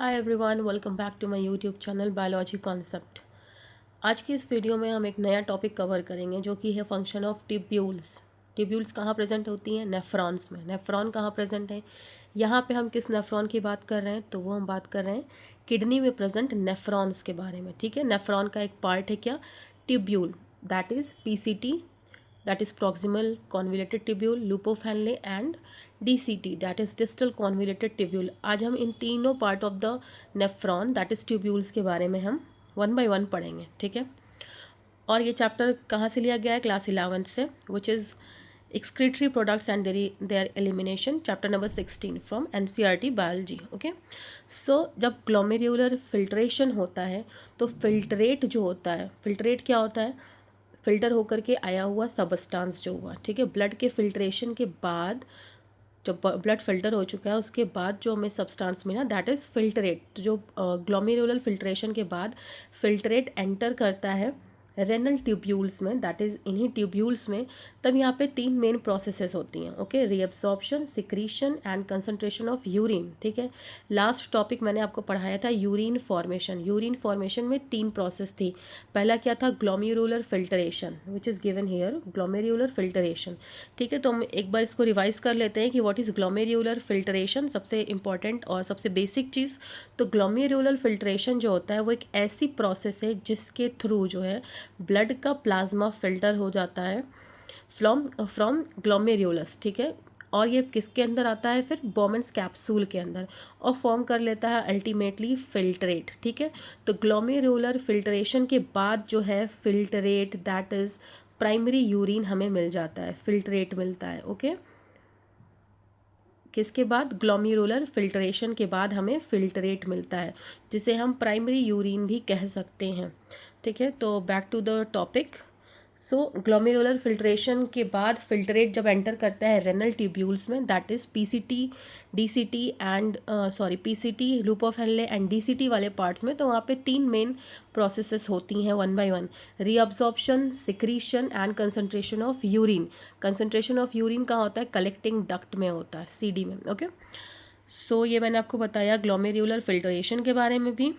Hi everyone, welcome back to my YouTube channel biology concept. आज की इस video में हम एक नया टॉपिक कवर करेंगे जो कि है फंक्शन ऑफ ट्यूब्यूल्स। ट्यूब्यूल्स कहाँ प्रेजेंट होती हैं? नेफ्रॉन्स में। नेफ्रॉन कहाँ प्रेजेंट है? यहाँ पे हम किस नेफ्रॉन की बात कर रहे हैं? तो वो हम बात कर रहे हैं किडनी में प्रेजेंट नेफ्रॉन्स के बारे में। ठीक है, नेफ्रॉन का एक पार्ट है क्या? Tubule, that is PCT, that is proximal convoluted tubule, loop of Henle and DCT, that is distal convoluted tubule। आज हम इन तीनों part of the nephron that is tubules के बारे में हम वन बाय वन पढ़ेंगे। ठीक है, और ये चैप्टर कहाँ से लिया गया है? क्लास 11 से, which is excretory products and their elimination, chapter number 16 from NCERT biology। okay, so जब ग्लोमेरुलर फिल्ट्रेशन होता है तो फिल्ट्रेट जो होता है, फिल्ट्रेट क्या होता है? फिल्टर होकर के आया हुआ सबस्टांस जो हुआ। ठीक है, ब्लड के फिल्ट्रेशन के बाद जब ब्लड फिल्टर हो चुका है उसके बाद जो हमें सब्सटेंस मिला दैट इज़ फिल्ट्रेट। तो जो ग्लोमेरुलर फिल्ट्रेशन के बाद फिल्ट्रेट एंटर करता है रेनल ट्यूब्यूल्स में, दैट इज़ इन्हीं ट्यूब्यूल्स में, तब यहाँ पे तीन मेन प्रोसेसेस होती हैं। Okay, reabsorption, secretion and concentration of urine. ठीक है, लास्ट टॉपिक मैंने आपको पढ़ाया था यूरिन फॉर्मेशन। यूरिन फॉर्मेशन में तीन प्रोसेस थी। पहला क्या था? Glomerular filtration, which is given here, glomerular filtration. ठीक है, तो हम एक बार इसको रिवाइज कर लेते हैं कि व्हाट इज़ ग्लोमेरुलर फिल्ट्रेशन, सबसे इंपॉर्टेंट और सबसे बेसिक चीज़। तो ग्लोमेरुलर फिल्ट्रेशन जो होता है वो एक ऐसी प्रोसेस है जिसके थ्रू जो है ब्लड का प्लाज्मा फिल्टर हो जाता है फ्रॉम ग्लोमेरुलस। ठीक है, और ये किसके अंदर आता है? फिर बोमेंस कैप्सूल के अंदर, और फॉर्म कर लेता है अल्टीमेटली फिल्ट्रेट। ठीक है, तो ग्लोमेरुलर फिल्ट्रेशन के बाद जो है filtrate, that is primary urine हमें मिल जाता है, फिल्ट्रेट मिलता है। ओके, किसके बाद? ग्लोमेरुलर फिल्ट्रेशन के बाद हमें फिल्ट्रेट मिलता है, जिसे हम प्राइमरी यूरिन भी कह सकते हैं। ठीक है, तो back to the topic. So glomerular filtration के बाद फिल्ट्रेट जब एंटर करता है रेनल ट्यूब्यूल्स में, that is PCT, DCT and PCT, loop of Henle and DCT वाले पार्ट्स में, तो वहाँ पे तीन मेन प्रोसेसेस होती हैं one by one. Reabsorption, secretion and concentration of urine. Concentration of urine कहाँ होता है? कलेक्टिंग डक्ट में होता है, सीडी में। ओके, सो ये मैंने आपको बताया ग्लोमेरुलर फिल्ट्रेशन के बारे में भी।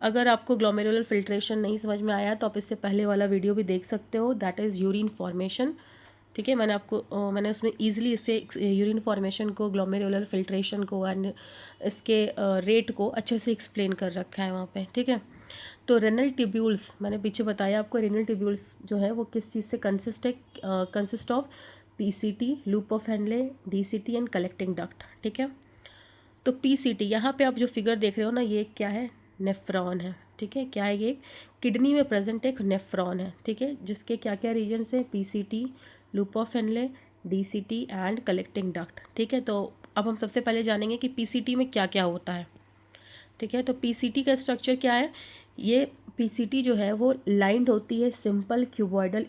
अगर आपको ग्लोमेरुलर फिल्ट्रेशन नहीं समझ में आया तो आप इससे पहले वाला वीडियो भी देख सकते हो, दैट इज़ यूरिन फॉर्मेशन। ठीक है, मैंने उसमें ईजिली इससे यूरिन फॉर्मेशन को, ग्लोमेरुलर फिल्ट्रेशन को एंड इसके रेट को अच्छे से एक्सप्लेन कर रखा है वहाँ पे। ठीक है, तो रेनल ट्यूब्यूल्स मैंने पीछे बताया आपको। रेनल ट्यूब्यूल्स जो है वो किस चीज़ से consist of PCT, loop of Henley, DCT and collecting duct. ठीक है, तो पीसीटी, यहाँ पे आप जो फिगर देख रहे हो ना, ये क्या है? नेफ्रॉन है। ठीक है, क्या है ये? किडनी में प्रेजेंट एक नेफ्रॉन है। ठीक है, जिसके क्या क्या रीजन्स है? PCT, loop of Henley, DCT and collecting duct. ठीक है, तो अब हम सबसे पहले जानेंगे कि पीसीटी में क्या क्या होता है। ठीक है, तो पीसीटी का स्ट्रक्चर क्या है? ये पीसीटी जो है वो लाइंड होती है सिंपल क्यूबॉइडल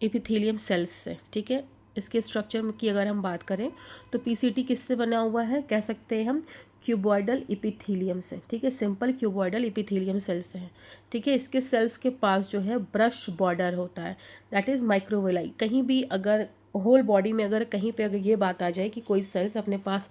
इपिथेलियम सेल्स से। ठीक है, इसके स्ट्रक्चर की अगर हम बात करें तो पीसीटी किससे बना हुआ है? कह सकते हैं हम क्यूबॉइडल इपिथेलियम से। ठीक है, सिंपल क्यूबॉइडल इपिथेलियम सेल्स से है। ठीक है, इसके सेल्स के पास जो है ब्रश बॉर्डर होता है, दैट इज़ माइक्रोविलाई। कहीं भी अगर होल बॉडी में अगर कहीं पे अगर ये बात आ जाए कि कोई सेल्स अपने पास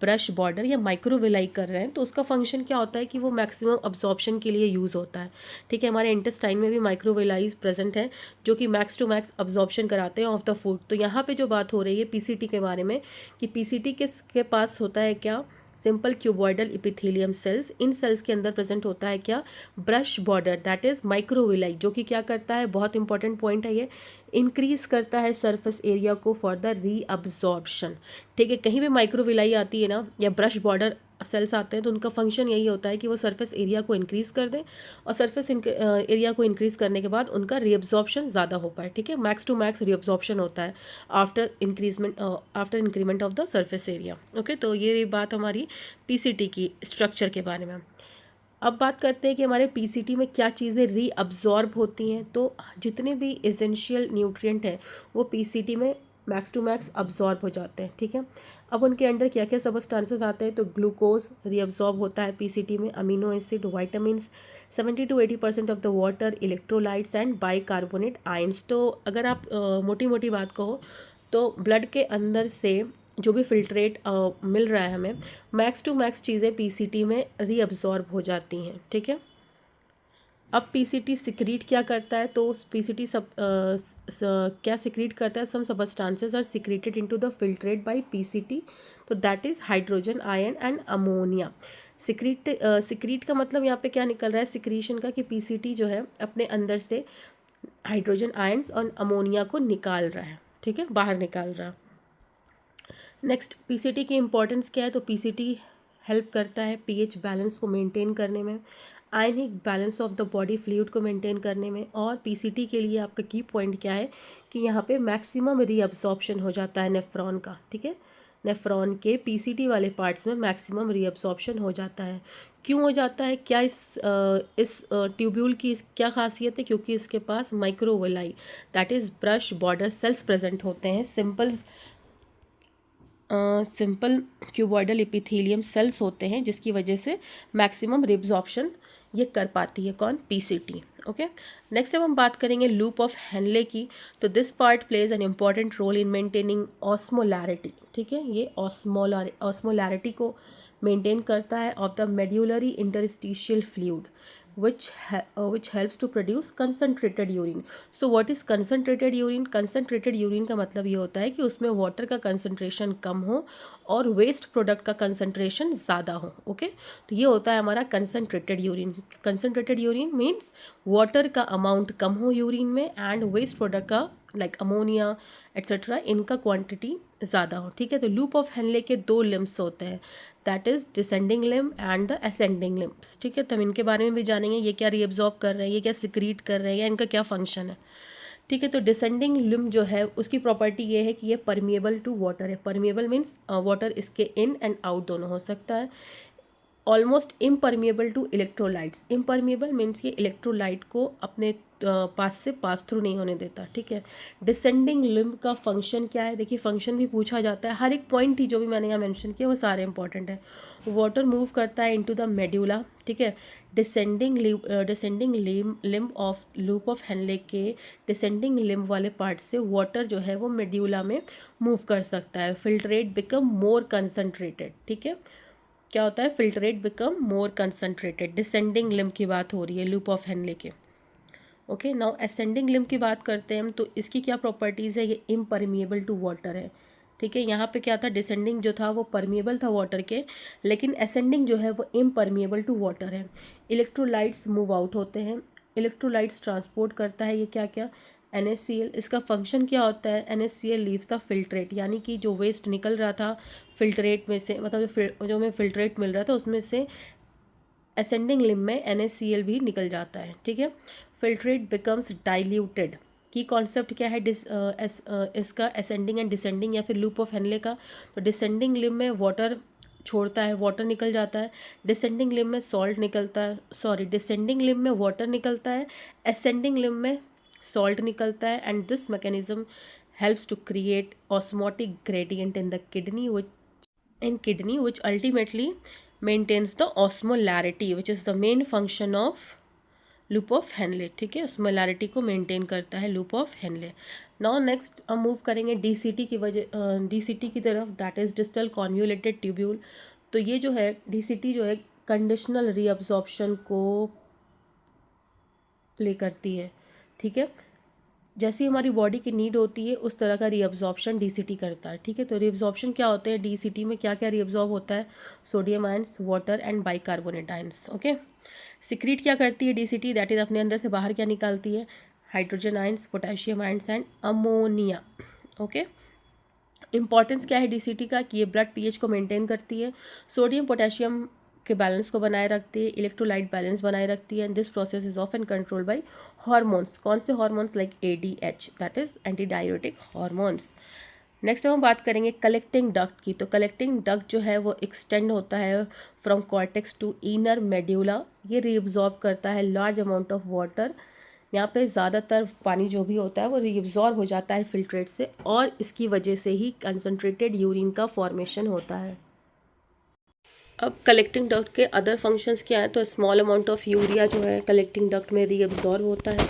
ब्रश बॉर्डर या माइक्रोविलाई कर रहे हैं, तो उसका फंक्शन क्या होता है कि वो मैक्सिमम अब्जॉर्प्शन के लिए यूज़ होता है। ठीक है, हमारे इंटेस्टाइन में भी माइक्रोविलाई प्रेजेंट है जो कि मैक्स टू मैक्स अब्जॉर्प्शन कराते हैं ऑफ द फूड। तो यहाँ पे जो बात हो रही है पीसीटी के बारे में कि पीसीटी के पास होता है क्या? Simple cuboidal epithelium cells. इन सेल्स के अंदर प्रेजेंट होता है क्या? Brush border, that is microvilli, जो कि क्या करता है? बहुत इंपॉर्टेंट पॉइंट है ये, इंक्रीज करता है सरफेस एरिया को फॉर द रीअब्जॉर्प्शन। ठीक है, कहीं भी माइक्रोविलाई आती है ना या ब्रश बॉर्डर सेल्स आते हैं तो उनका फंक्शन यही होता है कि वो सरफेस एरिया को इंक्रीज़ कर दें, और सरफेस एरिया को इंक्रीज़ करने के बाद उनका रीअब्जॉर्प्शन ज़्यादा हो पाए। ठीक है, मैक्स टू मैक्स रीअब्जॉर्प्शन होता है after increment of the surface area. Okay, तो ये बात हमारी पीसीटी की स्ट्रक्चर के बारे में। अब बात करते हैं कि हमारे पीसीटी में क्या चीज़ें रीअब्जॉर्ब होती हैं। तो जितने भी एसेंशियल न्यूट्रिएंट हैं वो पीसीटी में मैक्स टू मैक्स अब्जॉर्ब हो जाते हैं। ठीक है, अब उनके अंडर क्या क्या सबस्टांसेस आते हैं? तो ग्लूकोज रीअब्जॉर्ब होता है पीसीटी में, amino acid, vitamins, 70 to 80% of the water, electrolytes and bicarbonate ions. तो अगर आप मोटी मोटी बात कहो तो ब्लड के अंदर से जो भी फिल्ट्रेट मिल रहा है हमें, मैक्स टू मैक्स चीज़ें पीसीटी में रीअब्जॉर्ब हो जाती हैं, ठीक है। अब पीसीटी सिक्रीट क्या करता है, तो पीसीटी क्या सिक्रीट करता है, some substances are secreted into the filtrate by PCT, तो that is hydrogen ion and ammonia. Secrete का मतलब यहाँ पे क्या निकल रहा है सिक्रीशन का, कि पीसीटी जो है अपने अंदर से हाइड्रोजन आयंस और अमोनिया को निकाल रहा है, ठीक है, बाहर निकाल रहा है। नेक्स्ट, पीसीटी की इंपॉर्टेंस क्या है, तो पीसीटी हेल्प करता है पीएच बैलेंस को मेंटेन करने में, ionic balance of the body fluid को मेंटेन करने में, और पीसीटी के लिए आपका की पॉइंट क्या है कि यहाँ पे मैक्सिमम रीअब्सॉर्प्शन हो जाता है नेफ्रॉन का, ठीक है। नेफ्रॉन के पीसीटी वाले पार्ट्स में मैक्सिमम रीअब्सॉर्प्शन हो जाता है। क्यों हो जाता है, क्या इस ट्यूब्यूल की क्या खासियत है, क्योंकि इसके पास microvilli that is brush border cells present होते हैं, सिंपल क्यूबॉइडल एपिथेलियम सेल्स होते हैं, जिसकी वजह से मैक्सिमम रिब्जॉर्प्शन ये कर पाती है कौन, पीसीटी। ओके, नेक्स्ट अब हम बात करेंगे लूप ऑफ हेनले की, तो this part plays an important role in maintaining osmolarity, ठीक है, ये ऑस्मोलैरिटी को मेंटेन करता है of the medullary interstitial fluid which helps to produce concentrated urine. So what is concentrated urine? Concentrated urine का मतलब ये होता है कि उसमें वाटर का कंसनट्रेशन कम हो और वेस्ट प्रोडक्ट का कंसनट्रेशन ज़्यादा हो, ओके। तो ये होता है हमारा concentrated urine. Concentrated urine means water का अमाउंट कम हो यूरिन में एंड वेस्ट प्रोडक्ट का लाइक अमोनिया एक्सेट्रा इनका क्वांटिटी ज़्यादा हो, ठीक है। तो लूप ऑफ हेनले के दो लिम्स होते हैं, that is descending limb and the ascending limbs, ठीक है। तो हम इनके बारे में भी जानेंगे, ये क्या रीअब्जॉर्ब कर रहे हैं, ये क्या सिक्रीट कर रहे हैं, या इनका क्या फंक्शन है, ठीक है। तो डिसेंडिंग लिम्ब जो है उसकी प्रॉपर्टी ये है कि ये परमिएबल टू वाटर है। परमिएबल मीन्स वाटर इसके इन एंड आउट दोनों हो सकता है। Almost impermeable to electrolytes, impermeable means ये इलेक्ट्रोलाइट को अपने पास से पास थ्रू नहीं होने देता, ठीक है। डिसेंडिंग लिम्ब का फंक्शन क्या है, देखिए फंक्शन भी पूछा जाता है, हर एक पॉइंट ही जो भी मैंने यहाँ मेंशन किया वो सारे इंपॉर्टेंट है। वाटर मूव करता है इनटू द मेड्यूला, ठीक है। Descending limb of loop of Henley के डिसेंडिंग लिम्ब वाले पार्ट से वाटर जो है वो मेड्यूला में मूव कर सकता है। फिल्ट्रेट बिकम मोर कंसनट्रेटेड, ठीक है, क्या होता है, filtrate become more concentrated. Descending limb की बात हो रही है लूप ऑफ हेनले के, ओके। नाउ असेंडिंग लिम्ब की बात करते हैं हम, तो इसकी क्या प्रॉपर्टीज़ है, ये इम्परमिएबल टू वाटर है, ठीक है। यहाँ पे क्या था, डिसेंडिंग जो था वो परमिएबल था वाटर के, लेकिन असेंडिंग जो है वो इम्परमिएबल टू वाटर है। इलेक्ट्रोलाइट्स मूव आउट होते हैं, इलेक्ट्रोलाइट्स ट्रांसपोर्ट करता है ये क्या क्या, NaCl। इसका फंक्शन क्या होता है, NaCl लीव्स द फिल्ट्रेट, यानी कि जो वेस्ट निकल रहा था फिल्ट्रेट में से, मतलब जो हमें फिल्ट्रेट मिल रहा था उसमें से असेंडिंग लिम्ब में NaCl भी निकल जाता है, ठीक है। फिल्ट्रेट बिकम्स डाइल्यूटेड, की कॉन्सेप्ट क्या है इसका असेंडिंग एंड डिसेंडिंग या फिर लूप ऑफ हेनले का, तो डिसेंडिंग लिम्ब में वाटर छोड़ता है, वाटर निकल जाता है। डिसेंडिंग लिम्ब में सॉल्ट निकलता है, सॉरी डिसेंडिंग लिम्ब में वाटर निकलता है, असेंडिंग लिम्ब में सॉल्ट निकलता है, and this mechanism helps to create osmotic gradient in the kidney which ultimately maintains the osmolarity which is the main function of loop of Henley, ठीक है, osmolarity को maintain करता है loop of Henley. Now next हम move करेंगे DCT की तरफ, that is distal convoluted tubule. तो ये जो है डीसीटी जो है कंडीशनल रीअब्जॉर्प्शन को प्ले करती है, ठीक है। जैसी हमारी बॉडी की नीड होती है उस तरह का रीअब्जॉर्प्शन डीसीटी करता है, ठीक है। तो रीअब्जॉर्प्शन क्या होते हैं डीसीटी में, क्या क्या रीअब्जॉर्ब होता है, sodium ions, water and bicarbonate ions, okay. Secrete क्या करती है डीसीटी, दैट इज अपने अंदर से बाहर क्या निकालती है, hydrogen ions, potassium ions and ammonia, okay. Importance क्या है डीसीटी का, कि ये ब्लड पीएच को मेंटेन करती है, सोडियम पोटेशियम के बैलेंस को बनाए रखती है, इलेक्ट्रोलाइट बैलेंस बनाए रखती है, and this process is often control by hormones. कौन से hormones, like ADH that is anti diuretic hormones. Next हम बात करेंगे कलेक्टिंग डक्ट की, तो कलेक्टिंग डक्ट जो है वो एक्सटेंड होता है from cortex to inner medulla. ये रीअब्जॉर्ब करता है लार्ज अमाउंट ऑफ वाटर, यहाँ पे ज़्यादातर पानी जो भी होता है वो रीअब्जॉर्ब हो जाता है फिल्ट्रेट से, और इसकी वजह से ही कंसनट्रेटेड यूरिन का फॉर्मेशन होता है। अब कलेक्टिंग डक्ट के अदर फंक्शंस क्या है, तो स्मॉल अमाउंट ऑफ यूरिया जो है कलेक्टिंग डक्ट में रीअब्जॉर्ब होता है।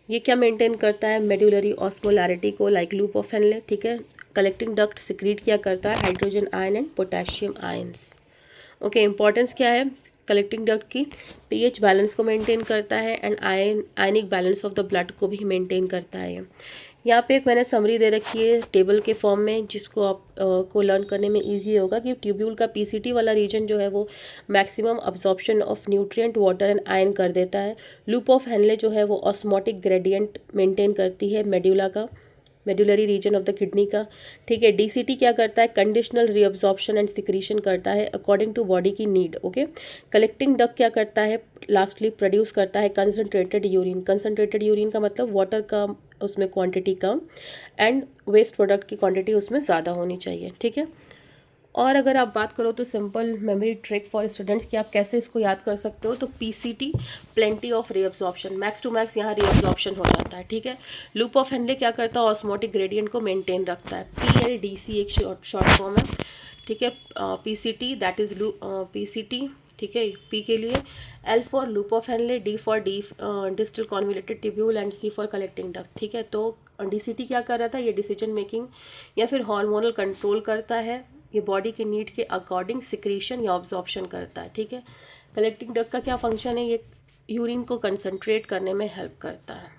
ये क्या मेंटेन करता है, मेड्यूलरी ऑस्मोलैरिटी को, लाइक लूप ऑफ हेनले, ठीक है। कलेक्टिंग डक्ट सिक्रीट क्या करता है, hydrogen ion and potassium ions. Okay, importance क्या है कलेक्टिंग डक्ट की, पीएच बैलेंस को मेंटेन करता है and ionic balance of the blood को भी मेंटेन करता है। यहाँ पे एक मैंने समरी दे रखी है टेबल के फॉर्म में, जिसको आप को लर्न करने में इजी होगा कि ट्यूब्यूल का पीसीटी वाला रीजन जो है वो maximum absorption of nutrient water and ion कर देता है। लूप ऑफ हेनले जो है वो ऑस्मोटिक ग्रेडियंट मेंटेन करती है मेड्यूला का, medullary region of the kidney का। ठीक है, डीसीटी क्या करता है, कंडीशनल रीअब्जॉर्प्शन एंड सिक्रीशन करता है अकॉर्डिंग टू बॉडी की नीड। ओके, कलेक्टिंग डक्ट क्या करता है, लास्टली प्रोड्यूस करता है कंसनट्रेटेड यूरिन। कंसनट्रेटेड यूरिन का मतलब वाटर का उसमें क्वांटिटी कम एंड वेस्ट प्रोडक्ट की क्वांटिटी उसमें ज़्यादा होनी चाहिए। ठीक है, और अगर आप बात करो तो simple memory trick for students कि आप कैसे इसको याद कर सकते हो, तो PCT plenty of reabsorption, max to max यहाँ रीअब्जॉर्प्शन हो जाता है। ठीक है, लूप ऑफ हेनले क्या करता है, ऑस्मोटिक ग्रेडियंट को मेंटेन रखता है। पीएलडीसी एक शॉर्ट फॉर्म है। ठीक है, पीसीटी दैट इज पीसीटी। ठीक है, पी के लिए, L for loop of Henle, D for distal convoluted tubule and C for collecting duct. ठीक है, तो डीसीटी क्या कर रहा था, ये डिसीजन मेकिंग या फिर हार्मोनल कंट्रोल करता है, ये बॉडी के नीड के अकॉर्डिंग सिक्रीशन या ऑब्जॉर्प्शन करता है। ठीक है, कलेक्टिंग डक्ट का क्या फंक्शन है, ये यूरिन को कंसंट्रेट करने में हेल्प करता है।